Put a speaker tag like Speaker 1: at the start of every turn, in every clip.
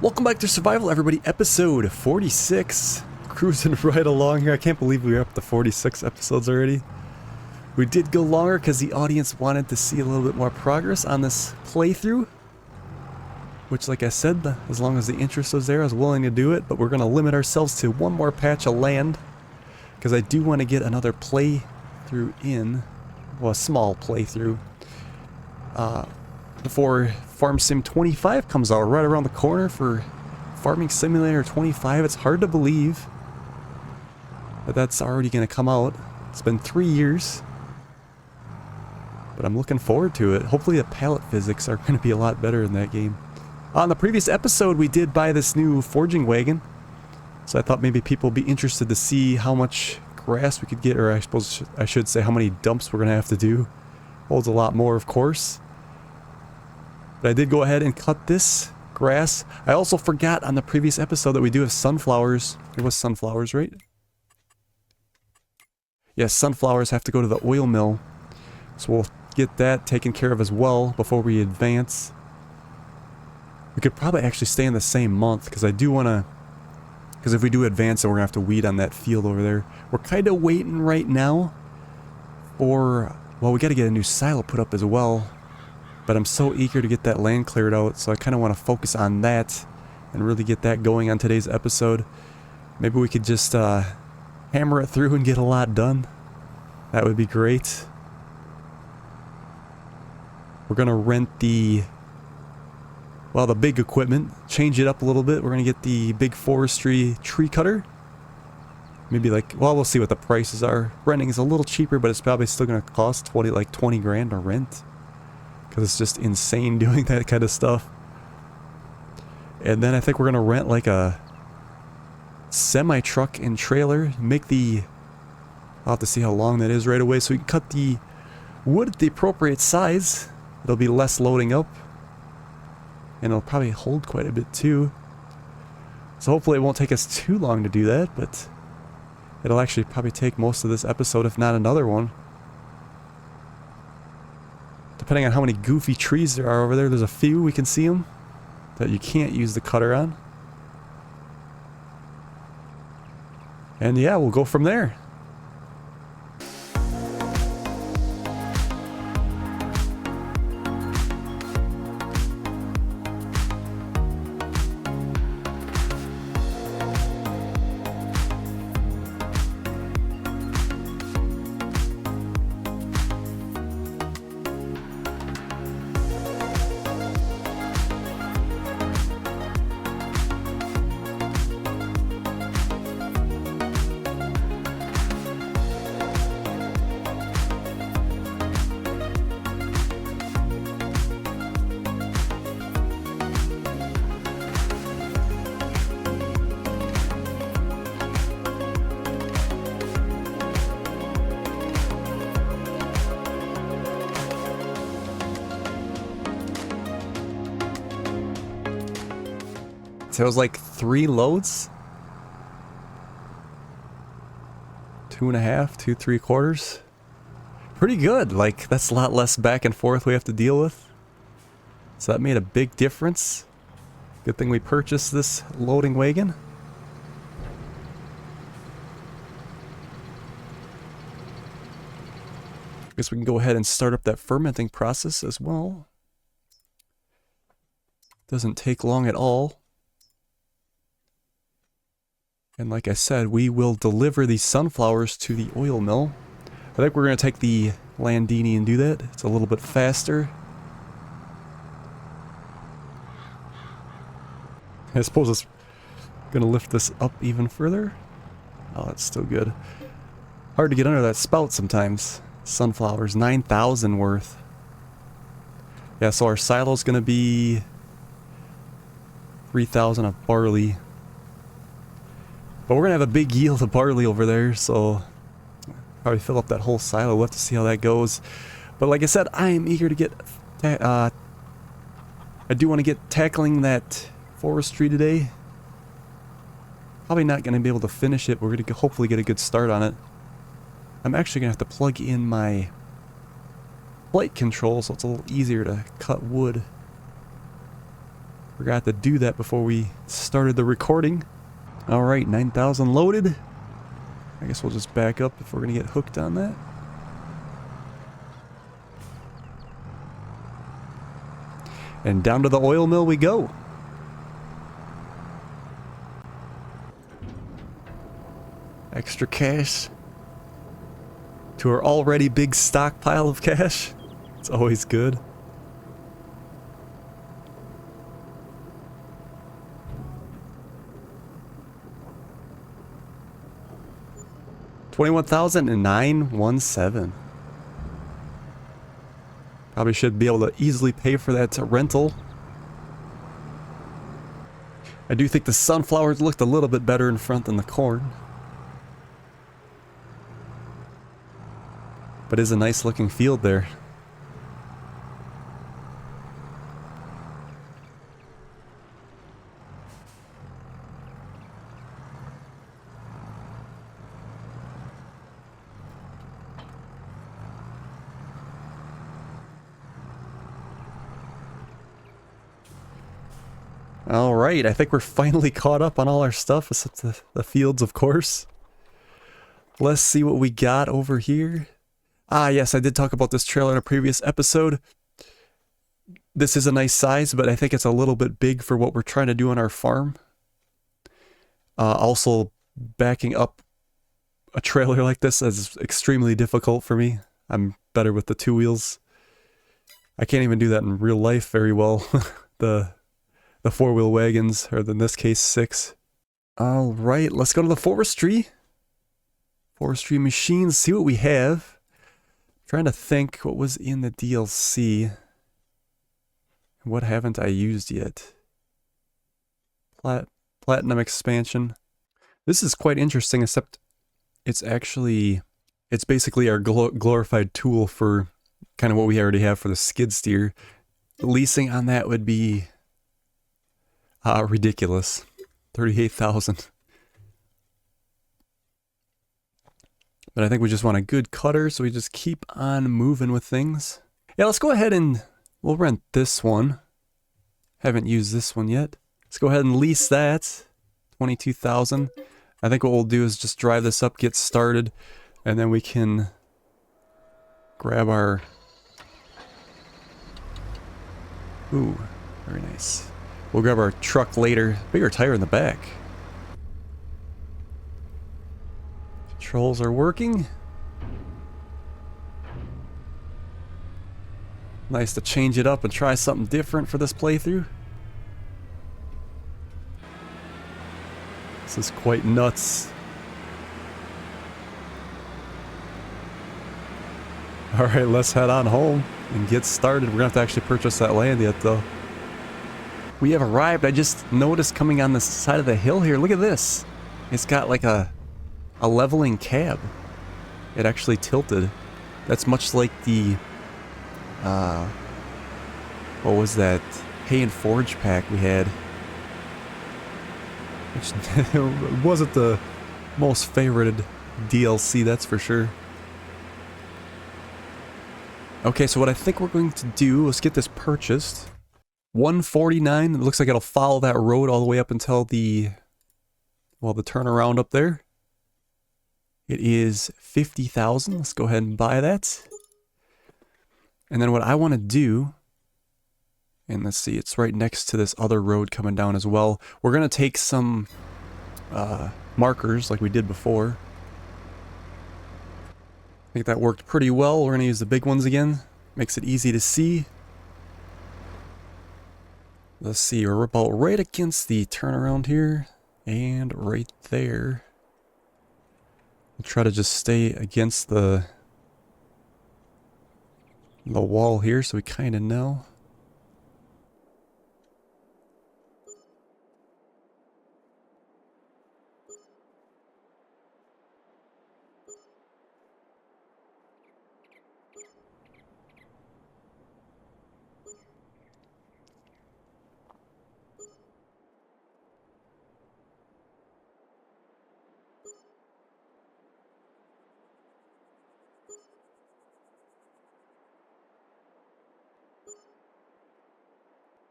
Speaker 1: Welcome back to Survival, everybody. Episode 46. Cruising right along here. I can't believe we were up to 46 episodes already. We did go longer because the audience wanted to see a little bit more progress on this playthrough. Which, like I said, as long as the interest was there, I was willing to do it. But we're going to limit ourselves to one more patch of land. Because I do want to get another playthrough in. Well, a small playthrough. Before Farm Sim 25 comes out right around the corner for Farming Simulator 25. It's hard to believe that that's already going to come out. It's been 3 years. But I'm looking forward to it. Hopefully the pallet physics are going to be a lot better in that game. On the previous episode, we did buy this new forging wagon. So I thought maybe people would be interested to see how much grass we could get, or I suppose I should say how many dumps we're going to have to do. Holds a lot more, of course. But I did go ahead and cut this grass. I also forgot on the previous episode that we do have sunflowers. It was sunflowers, right? Yes, sunflowers have to go to the oil mill. So we'll get that taken care of as well before we advance. We could probably actually stay in the same month because I do want to... Because if we do advance, then we're going to have to weed on that field over there. We're kind of waiting right now for... Well, we got to get a new silo put up as well. But I'm so eager to get that land cleared out, so I kind of want to focus on that and really get that going on today's episode. Maybe we could just hammer it through and get a lot done. That would be great. We're going to rent the big equipment, change it up a little bit. We're going to get the big forestry tree cutter. Maybe we'll see what the prices are. Renting is a little cheaper, but it's probably still going to cost 20 grand to rent. Because it's just insane doing that kind of stuff. And then I think we're going to rent like a semi-truck and trailer. I'll have to see how long that is right away. So we can cut the wood at the appropriate size. It'll be less loading up. And it'll probably hold quite a bit too. So hopefully it won't take us too long to do that. But it'll actually probably take most of this episode, if not another one. Depending on how many goofy trees there are over there, there's a few, we can see them, that you can't use the cutter on. And yeah, we'll go from there. So it was like 3 loads. 2.5, 2 3/4. Pretty good. Like, that's a lot less back and forth we have to deal with. So that made a big difference. Good thing we purchased this loading wagon. Guess we can go ahead and start up that fermenting process as well. Doesn't take long at all. And like I said, we will deliver these sunflowers to the oil mill. I think we're going to take the Landini and do that. It's a little bit faster. I suppose it's going to lift this up even further. Oh, that's still good. Hard to get under that spout sometimes. Sunflowers, 9,000 worth. Yeah, so our silo's going to be 3,000 of barley. But we're going to have a big yield of barley over there, so probably fill up that whole silo. We'll have to see how that goes. But like I said, I am eager to get... I do want to get tackling that forestry today. Probably not going to be able to finish it. We're going to hopefully get a good start on it. I'm actually going to have to plug in my light control so it's a little easier to cut wood. Forgot to do that before we started the recording. Alright, 9,000 loaded. I guess we'll just back up if we're going to get hooked on that. And down to the oil mill we go. Extra cash to our already big stockpile of cash. It's always good. $21,917. Probably should be able to easily pay for that rental. I do think the sunflowers looked a little bit better in front than the corn. But it is a nice looking field there. Alright, I think we're finally caught up on all our stuff, except the fields, of course. Let's see what we got over here. Ah, yes, I did talk about this trailer in a previous episode. This is a nice size, but I think it's a little bit big for what we're trying to do on our farm. Also, backing up a trailer like this is extremely difficult for me. I'm better with the two wheels. I can't even do that in real life very well. The four-wheel wagons, or in this case, 6. Alright, let's go to the forestry. Forestry machines, see what we have. Trying to think what was in the DLC. What haven't I used yet? Platinum expansion. This is quite interesting, except it's basically our glorified tool for kind of what we already have for the skid steer. Leasing on that would be ridiculous. 38,000. But I think we just want a good cutter, so we just keep on moving with things. Yeah, let's go ahead and we'll rent this one. Haven't used this one yet. Let's go ahead and lease that. 22,000. I think what we'll do is just drive this up, get started, and then we can grab our... Ooh, very nice. We'll grab our truck later. Bigger tire in the back. Controls are working. Nice to change it up and try something different for this playthrough. This is quite nuts. Alright, let's head on home and get started. We're gonna have to actually purchase that land yet though. We have arrived. I just noticed coming on the side of the hill here. Look at this. It's got like a leveling cab. It actually tilted. That's much like the what was that hay and forage pack we had, which wasn't the most favorited DLC, that's for sure. Okay, so what I think we're going to do, let's get this purchased. 149. It looks like it'll follow that road all the way up until the turnaround up there. It is 50,000. Let's go ahead and buy that. And then what I want to do, and let's see, it's right next to this other road coming down as well. We're going to take some markers like we did before. I think that worked pretty well. We're going to use the big ones again. Makes it easy to see. Let's see, we're about right against the turnaround here. And right there. We'll try to just stay against the wall here so we kind of know.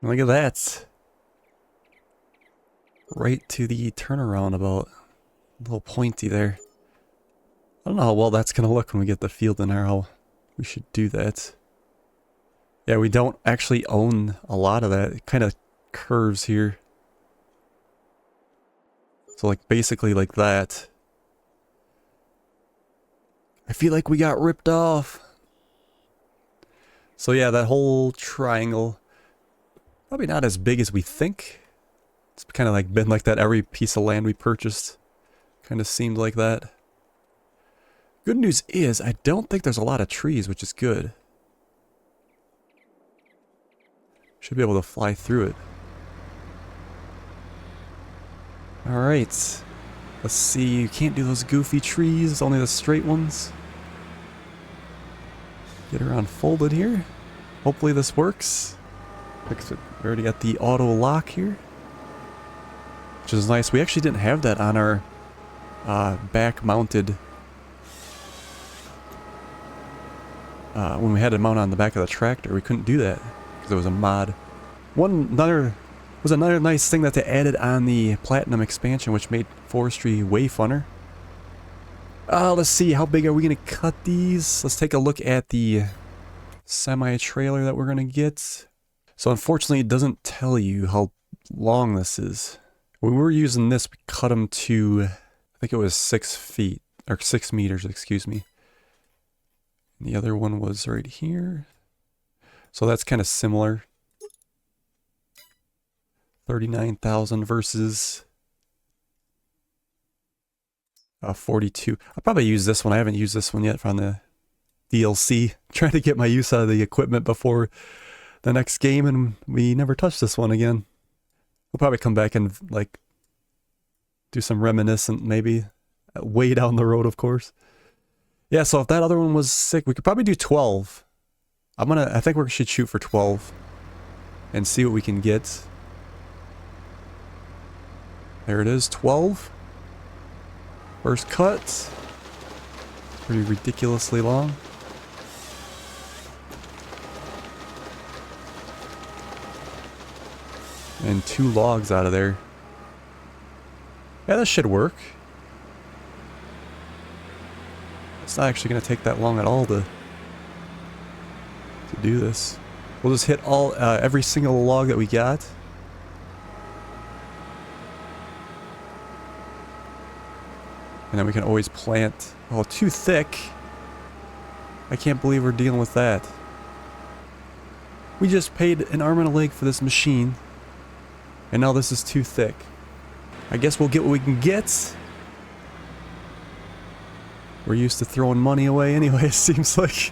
Speaker 1: Look at that. right to the turnaround about. A little pointy there. I don't know how well that's going to look when we get the field in there, how we should do that. Yeah, we don't actually own a lot of that. It kind of curves here. So like basically like that. I feel like we got ripped off. So yeah, that whole triangle, probably not as big as we think. It's kind of like been like that every piece of land we purchased. Kind of seemed like that. Good news is, I don't think there's a lot of trees, which is good. Should be able to fly through it. Alright. Let's see, you can't do those goofy trees, only the straight ones. Get her unfolded here. Hopefully this works. We already got the auto lock here, which is nice. We actually didn't have that on our back mounted when we had it mount on the back of the tractor. We couldn't do that because it was a mod. Another nice thing that they added on the Platinum expansion, which made forestry way funner. Let's see, how big are we gonna cut these? Let's take a look at the semi-trailer that we're gonna get. So unfortunately it doesn't tell you how long this is. When we were using this, we cut them to, I think it was 6 feet, or 6 meters, excuse me. And the other one was right here. So that's kind of similar. 39,000 versus 42. I'll probably use this one. I haven't used this one yet from the DLC. Trying to get my use out of the equipment before the next game, and we never touched this one again. We'll probably come back and like do some reminiscent, maybe way down the road, of course. Yeah, so if that other one was sick, we could probably do 12. I think we should shoot for 12 and see what we can get. There it is, 12. First cut. Pretty ridiculously long. And 2 logs out of there. Yeah, that should work. It's not actually going to take that long at all to do this. We'll just hit every single log that we got. And then we can always plant. Oh, too thick. I can't believe we're dealing with that. We just paid an arm and a leg for this machine. And now this is too thick. I guess we'll get what we can get. We're used to throwing money away anyway, it seems like.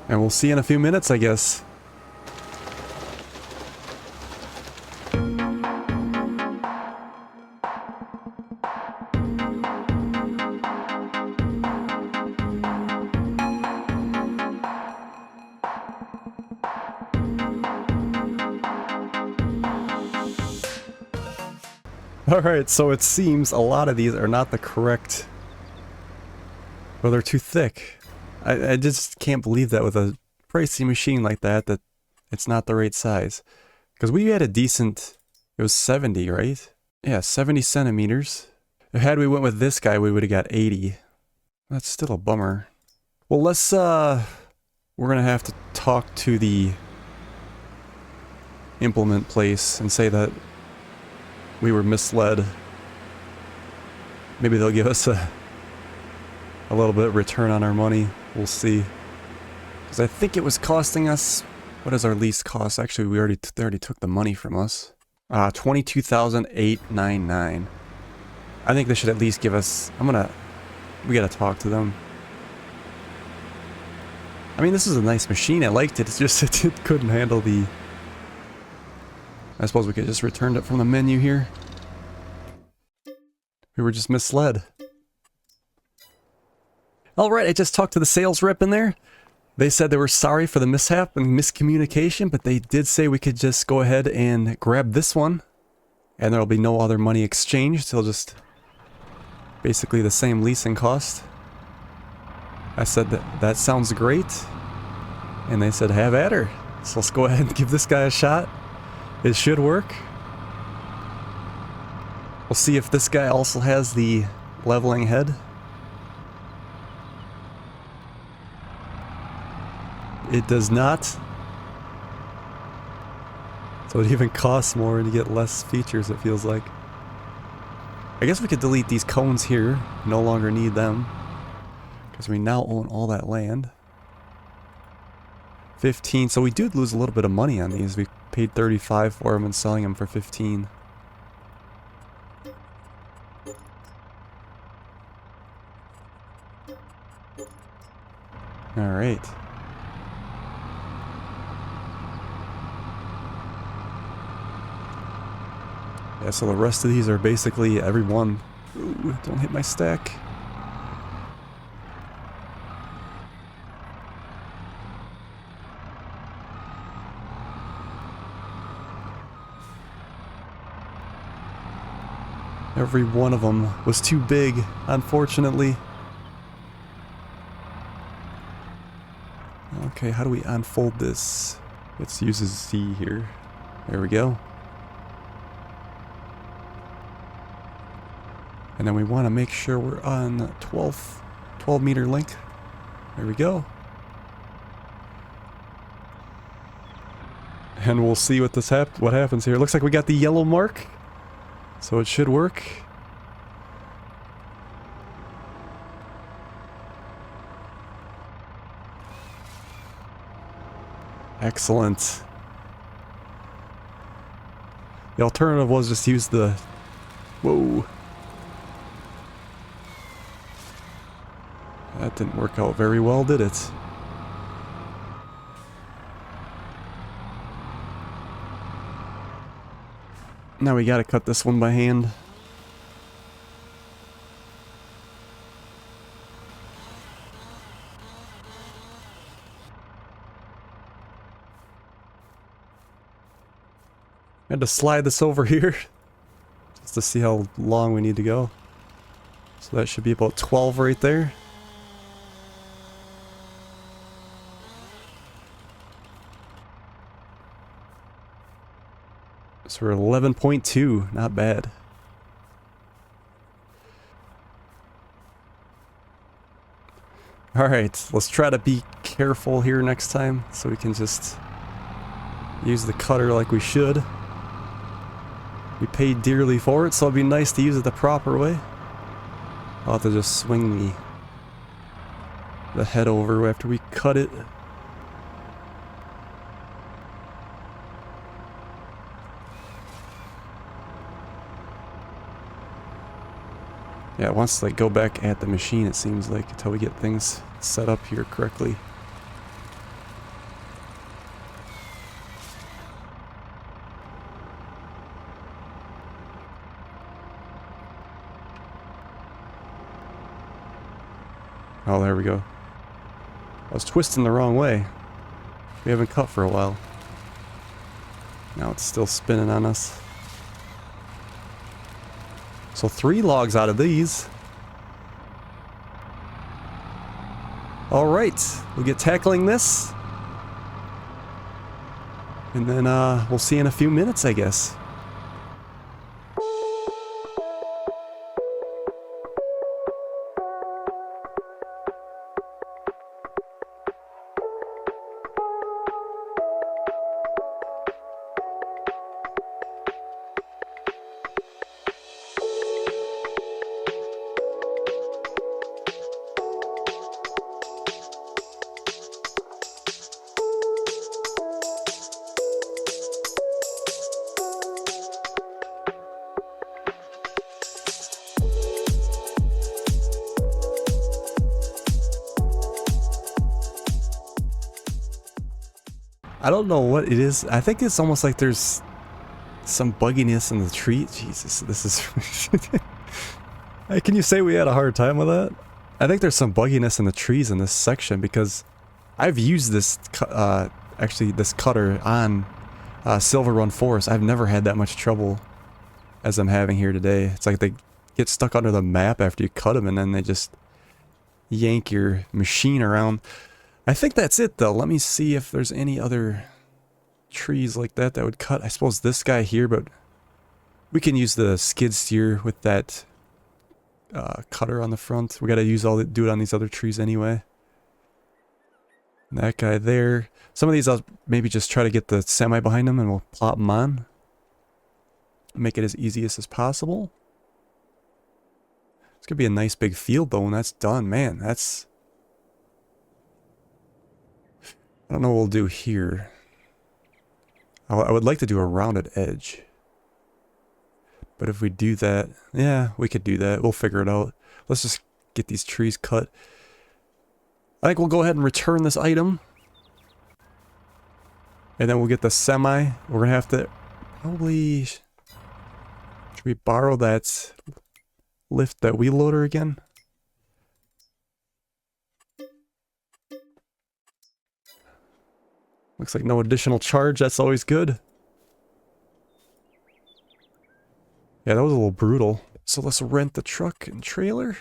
Speaker 1: And we'll see in a few minutes, I guess. Alright, so it seems a lot of these are not the correct... Well, they're too thick. I just can't believe that with a pricey machine like that, that it's not the right size. Because we had a decent... It was 70, right? Yeah, 70 centimeters. Had we went with this guy, we would have got 80. That's still a bummer. Well, let's, we're gonna have to talk to the implement place and say that we were misled. Maybe they'll give us a little bit of return on our money. We'll see. Because I think it was costing us... What is our lease cost? Actually, they already took the money from us. $22,899. I think they should at least give us... We gotta talk to them. I mean, this is a nice machine. I liked it. It's just it couldn't handle the... I suppose we could just return it from the menu here. We were just misled. Alright, I just talked to the sales rep in there. They said they were sorry for the mishap and miscommunication, but they did say we could just go ahead and grab this one. And there'll be no other money exchanged. It'll just basically the same leasing cost. I said that sounds great. And they said, have at her. So let's go ahead and give this guy a shot. It should work. We'll see if this guy also has the leveling head. It does not. So it even costs more and you get less features, it feels like. I guess we could delete these cones here. No longer need them. Because we now own all that land. 15. So we did lose a little bit of money on these. We paid 35 for them and selling them for 15. Alright. Yeah, so the rest of these are basically every one. Ooh, don't hit my stack. Every one of them was too big, unfortunately. Okay, how do we unfold this? Let's use a Z here. There we go. And then we want to make sure we're on 12 meter length. There we go. And we'll see what what happens here. Looks like we got the yellow mark. So it should work. Excellent. The alternative was just use the... Whoa. That didn't work out very well, did it? Now we gotta cut this one by hand. I had to slide this over here just to see how long we need to go. So that should be about 12 right there. So we're 11.2, not bad. Alright, let's try to be careful here next time so we can just use the cutter like we should. We paid dearly for it, so it'd be nice to use it the proper way. I'll have to just swing the head over after we cut it. Yeah, it wants to like go back at the machine, it seems like, until we get things set up here correctly. Oh, there we go. I was twisting the wrong way. We haven't cut for a while. Now it's still spinning on us. So 3 logs out of these. Alright, we'll get tackling this. And then we'll see in a few minutes, I guess. I don't know what it is. I think it's almost like there's some bugginess in the tree. Jesus, this is... Hey, can you say we had a hard time with that? I think there's some bugginess in the trees in this section because I've used this, actually this cutter on Silver Run Forest. I've never had that much trouble as I'm having here today. It's like they get stuck under the map after you cut them, and then they just yank your machine around. I think that's it though. Let me see if there's any other trees like that that would cut. I suppose this guy here, but we can use the skid steer with that cutter on the front. We gotta do it on these other trees anyway. And that guy there. Some of these I'll maybe just try to get the semi behind them and we'll plop them on. Make it as easy as possible. It's gonna be a nice big field though when that's done. Man, that's... I don't know what we'll do here. I would like to do a rounded edge. But if we do that, yeah, we could do that. We'll figure it out. Let's just get these trees cut. I think we'll go ahead and return this item. And then we'll get the semi. We're gonna have to probably... Should we borrow that... lift that wheel loader again? Looks like no additional charge. That's always good. Yeah, that was a little brutal. So let's rent the truck and trailer.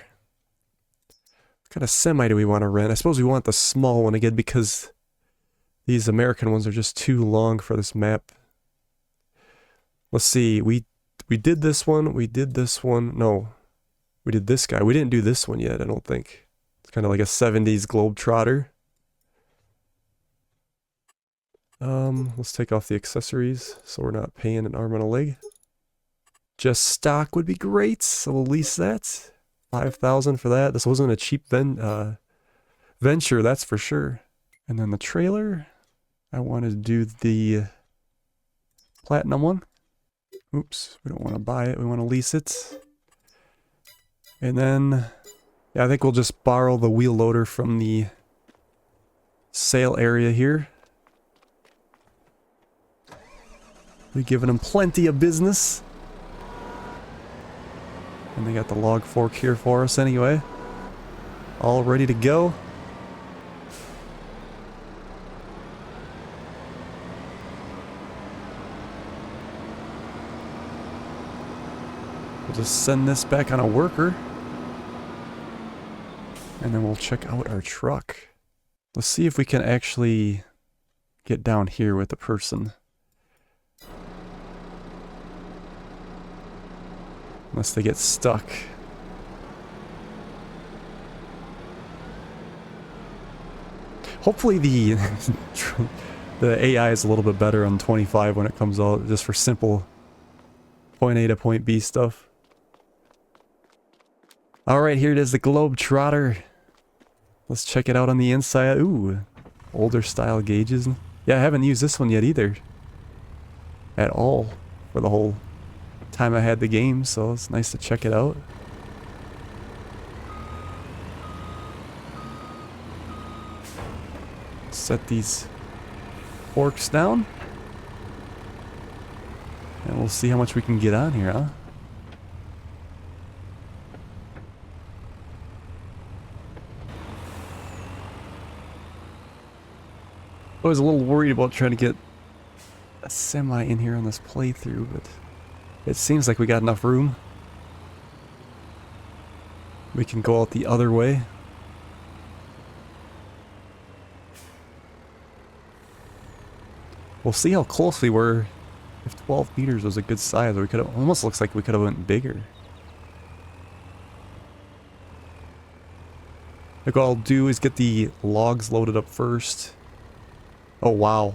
Speaker 1: What kind of semi do we want to rent? I suppose we want the small one again because these American ones are just too long for this map. Let's see. We did this one. We did this one. No. We did this guy. We didn't do this one yet, I don't think. It's kind of like a 70s Globetrotter. Let's take off the accessories so we're not paying an arm and a leg. Just stock would be great, so we'll lease that. 5,000 for that. This wasn't a cheap venture, that's for sure. And then the trailer, I want to do the platinum one. Oops, we don't want to buy it, we want to lease it. And then, yeah, I think we'll just borrow the wheel loader from the sale area here. We're giving them plenty of business. And they got the log fork here for us anyway. All ready to go. We'll just send this back on a worker. And then we'll check out our truck. Let's see if we can actually get down here with the person. Unless they get stuck. Hopefully the AI is a little bit better on 25 when it comes out, just for simple point A to point B stuff. Alright, here it is, the Globetrotter. Let's check it out on the inside. Ooh, older style gauges. Yeah, I haven't used this one yet either. At all. For the whole time I had the game, so it's nice to check it out. Set these forks down. And we'll see how much we can get on here, huh? I was a little worried about trying to get a semi in here on this playthrough, but it seems like we got enough room. We can go out the other way. We'll see how close we were. If 12 meters was a good size, we could have, almost looks like we could have went bigger. Like what I'll do is get the logs loaded up first. Oh wow.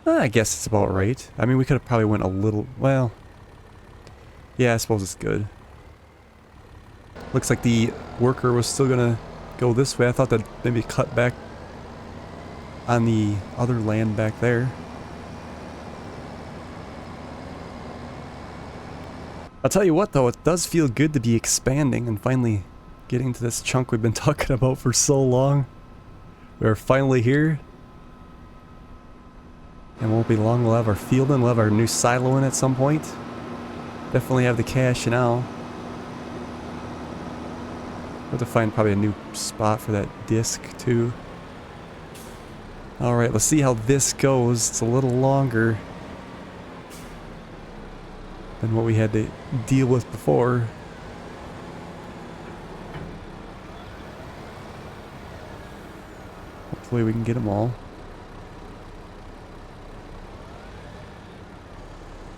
Speaker 1: I guess it's about right. I mean, we could have probably went a little, well, yeah, I suppose it's good. Looks like the worker was still gonna go this way. I thought that maybe cut back on the other land back there. I'll tell you what though, it does feel good to be expanding and finally getting to this chunk we've been talking about for so long. We're finally here. And won't be long, we'll have our field in, we'll have our new silo in at some point. Definitely have the cash now. We'll have to find probably a new spot for that disc too. Alright, let's see how this goes. It's a little longer. than what we had to deal with before. Hopefully we can get them all.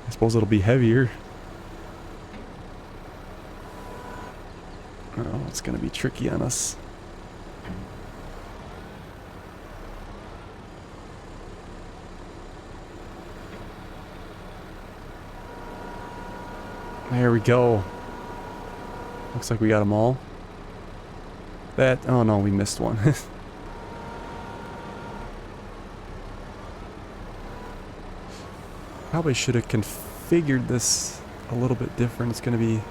Speaker 1: I suppose it'll be heavier. Oh, it's gonna be tricky on us. There we go. Looks like we got them all. That, oh no, we missed one. Probably should have configured this a little bit different. It's gonna be...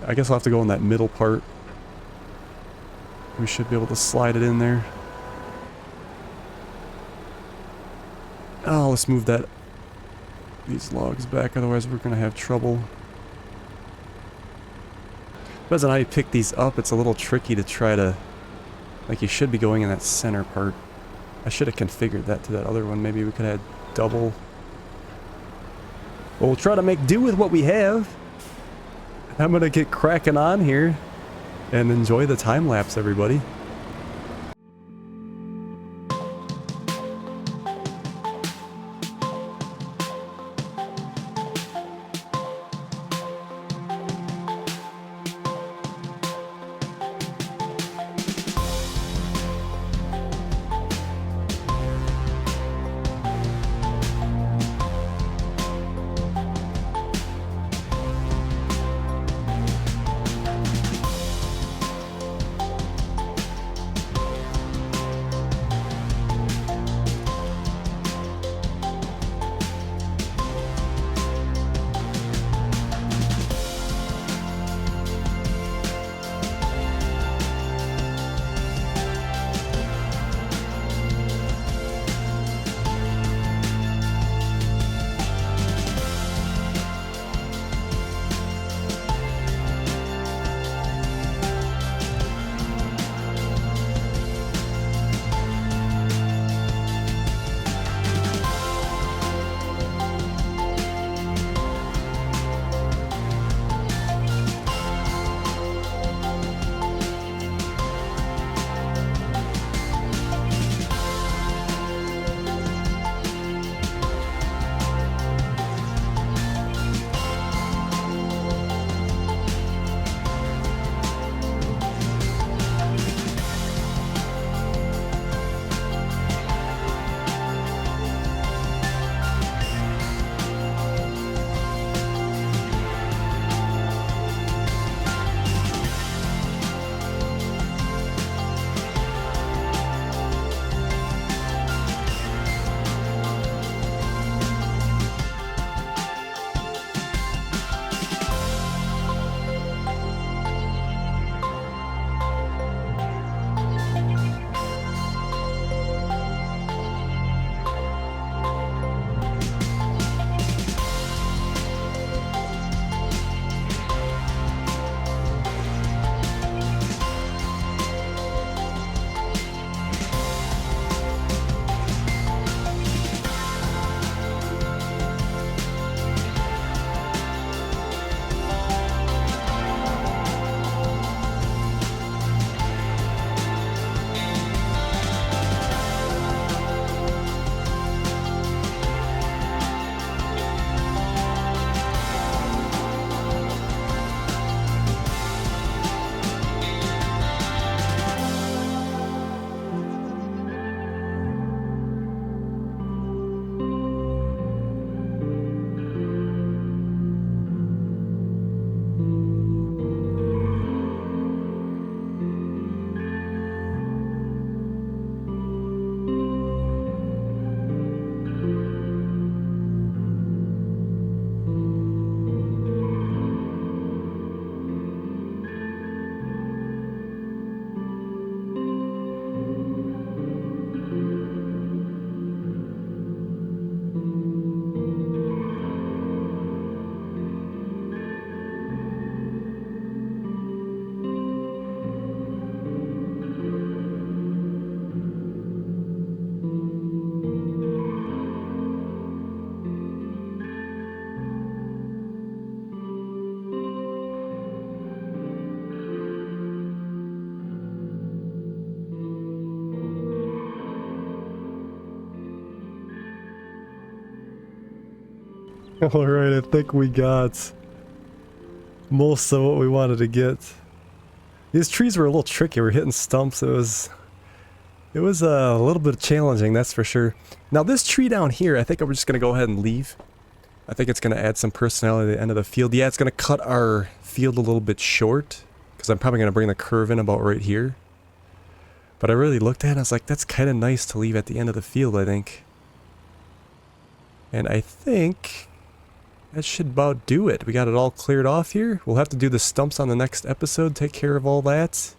Speaker 1: I guess I'll have to go in that middle part. We should be able to slide it in there. Oh, let's move these logs back, otherwise we're gonna have trouble. Depends on how you pick these up. It's a little tricky to try to... Like, you should be going in that center part. I should have configured that to that other one. Maybe we could have double. But we'll try to make do with what we have. I'm gonna get cracking on here and enjoy the time lapse, everybody. Alright, I think we got most of what we wanted to get. These trees were a little tricky. We're hitting stumps. It was a little bit challenging, that's for sure. Now this tree down here, I think I'm just going to go ahead and leave. I think it's going to add some personality to the end of the field. Yeah, it's going to cut our field a little bit short, because I'm probably going to bring the curve in about right here. But I really looked at it and I was like, that's kind of nice to leave at the end of the field, I think. And I think that should about do it. We got it all cleared off here. We'll have to do the stumps on the next episode, take care of all that.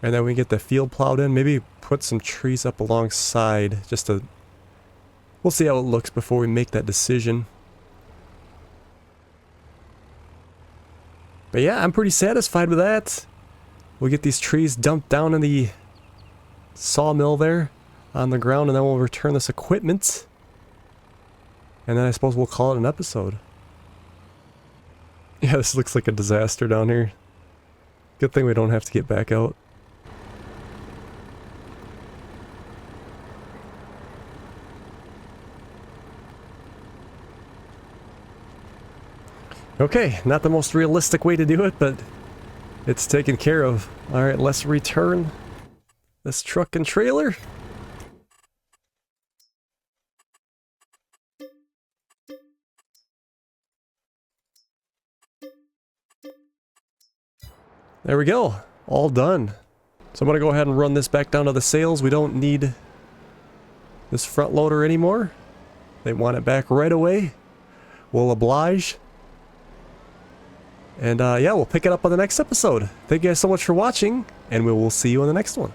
Speaker 1: And then we get the field plowed in. Maybe put some trees up alongside just to... We'll see how it looks before we make that decision. But yeah, I'm pretty satisfied with that. We'll get these trees dumped down in the sawmill there on the ground, and then we'll return this equipment. And then I suppose we'll call it an episode. Yeah, this looks like a disaster down here. Good thing we don't have to get back out. Okay, not the most realistic way to do it, but it's taken care of. Alright, let's return this truck and trailer. There we go. All done. So I'm going to go ahead and run this back down to the sales. We don't need this front loader anymore. They want it back right away. We'll oblige. And yeah, we'll pick it up on the next episode. Thank you guys so much for watching, and we will see you on the next one.